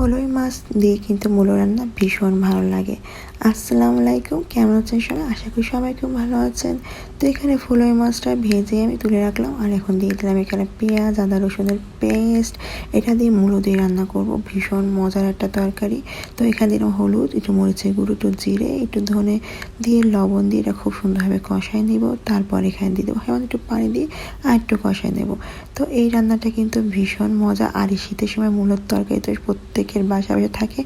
ফলই মাছ দিয়ে কিন্তু মূলো রান্না ভীষণ ভালো লাগে। আসসালামু আলাইকুম, কেমন আছেন সবাই? আশা করি সবাই খুব ভালো আছেন। তো এখানে ফলই মাছটা ভেজে আমি তুলে রাখলাম, আর এখন দিয়ে দিলাম এখানে পেঁয়াজ, আদা রসুনের পেস্ট। এটা দিয়ে মূলো দিয়ে রান্না করব, ভীষণ মজার একটা তরকারি। তো এখানে দিলাম হলুদ, একটু মরিচের গুঁড়ো, একটু জিরে, একটু ধনে দিয়ে লবণ দিয়ে এটা খুব সুন্দরভাবে কষায় নিব। তারপর এখানে দিয়ে দেবো একটু পানি দিয়ে আর একটু কষায় নেব। তো এই রান্নাটা কিন্তু ভীষণ মজা, আর এই শীতের সময় মূলোর তরকারি তো প্রত্যেকের বাসা থাকে।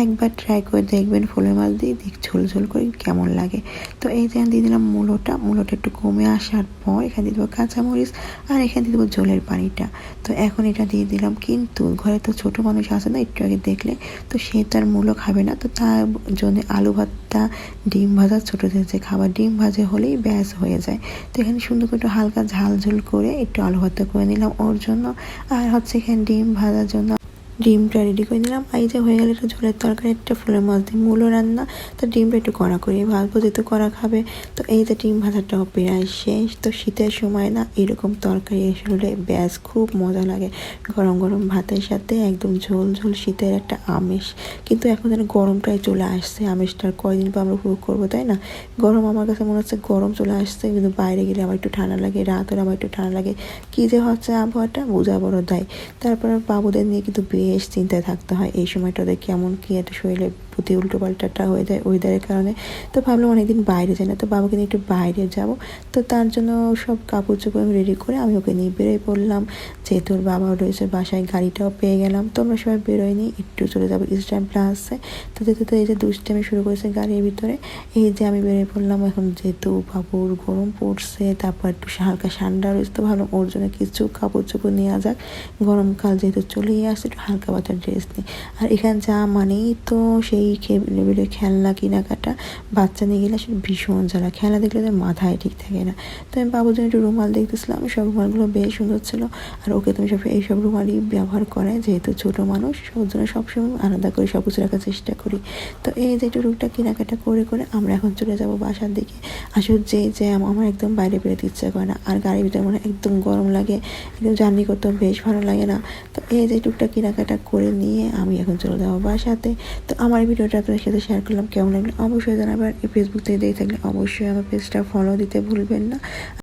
একবার ট্রাই করে দেখবেন ফলের মাছ দিয়ে ঝোল ঝোল করে কেমন লাগে। তো এই যে দিয়ে দিলাম মূলোটা একটু কমে আসার পর এখানে দিয়ে দেবো কাঁচামরিচ, আর এখানে দিয়ে দেবো ঝোলের পানিটা। তো এখন এটা দিয়ে দিলাম, কিন্তু ঘরে তো ছোট মানুষ আছে না, একটু আগে দেখলে, তো সে তো আর মূলো খাবে না। তো তার জন্য আলু ভর্তা, ডিম ভাজা, ছোটোদের যে খাবার ডিম ভাজা হলেই ব্যাস হয়ে যায়। তো এখানে সুন্দর করে একটু হালকা ঝাল ঝোল করে একটু আলু ভর্তা করে নিলাম ওর জন্য, আর এখানে ডিম ভাজার জন্য ডিমটা রেডি করে নিলাম। এই যে হয়ে গেল একটা ঝোলের তরকারি, একটা ফুলের মাছ দিয়ে মূলো রান্না। তো ডিমটা একটু কড়া করে ভাজবো, যেহেতু কড়া খাবে। তো এই যে ডিম ভাজাটাও প্রায় শেষ। তো শীতের সময় না এরকম তরকারি আসলে ব্যাস খুব মজা লাগে, গরম গরম ভাতের সাথে একদম ঝোল ঝোল শীতের একটা আমেজ। কিন্তু এখন যেন গরমটাই চলে আসছে, আমেজটার কয়দিন পর আমরা উপভোগ করবো, তাই না? গরম আমার কাছে মনে হচ্ছে গরম চলে আসছে, কিন্তু বাইরে গেলে আবার একটু ঠান্ডা লাগে, রাত হলে আবার একটু ঠান্ডা লাগে। কী যে হচ্ছে আবহাওয়াটা বোঝা বড় দায়। তারপর বাবুদের নিয়ে কিন্তু বেশ চিন্তায় থাকতে হয় এই সময়টা, ওদের কেমন কি একটা শরীরে প্রতি উল্টো পাল্টাটা হয়ে যায় ওয়েদারের কারণে। তো ভাবলাম অনেকদিন বাইরে যাই না, তো বাবুকে নিয়ে একটু বাইরে যাব। তো তার জন্য সব কাপড় চোপড় আমি রেডি করে আমি ওকে নিয়ে বেরোয় পড়লাম। যেহেতু ওর বাবা রয়েছে বাসায়, গাড়িটাও পেয়ে গেলাম। তো আমরা সবাই বেরোয়নি, একটু চলে যাবো ইস্টার্ন প্লাসে। তো যেহেতু এই যে দুষ্টামি শুরু করেছে গাড়ির ভিতরে, এই যে আমি বেরিয়ে পড়লাম। এখন যেহেতু বাবুর গরম পড়ছে, তারপর একটু হালকা ঠান্ডা রয়েছে, তো ভাবলাম ওর জন্য কিছু কাপড় চোপড় নেওয়া যাক। গরমকাল যেহেতু চলেই আসছে, একটু হালকা পাতলা ড্রেস নিই। আর এখানে যা মানেই তো সেই লেভেলের খেলনা কেনাকাটা। বাচ্চা নিয়ে গেলে আসলে ভীষণ জ্বালা, খেলা দেখলে তো মাথায় ঠিক থাকে না। তো আমি বাবুর জন্য একটু রুমাল দেখতেছিলাম, সব রুমালগুলো বেশ সুন্দর ছিল। আর ওকে তুমি সব এইসব রুমালই ব্যবহার করায়, যেহেতু ছোটো মানুষ, ওর জন্য সবসময় আলাদা করে সব কিছু রাখার চেষ্টা করি। তো এই যে একটু টুকটাক কেনাকাটা করে করে আমরা এখন চলে যাব বাসার দিকে। আসলে যে আমার একদম বাইরে বেরোতে ইচ্ছা করে না, আর গাড়ির ভিতরে মানে একদম গরম লাগে, একদম জার্নি করতেও বেশ ভালো লাগে না। তো এই যে টুকটাক কেনাকাটা করে নিয়ে আমি এখন চলে যাবো বাসাতে। তো আমার ভিডিওটা আপনাদের সাথে শেয়ার করলাম, কেমন লাগলো অবশ্যই জানাবেন। এই ফেসবুক থেকে দেখে থাকলে অবশ্যই আমার পেজটা ফলো দিতে ভুলবেন না।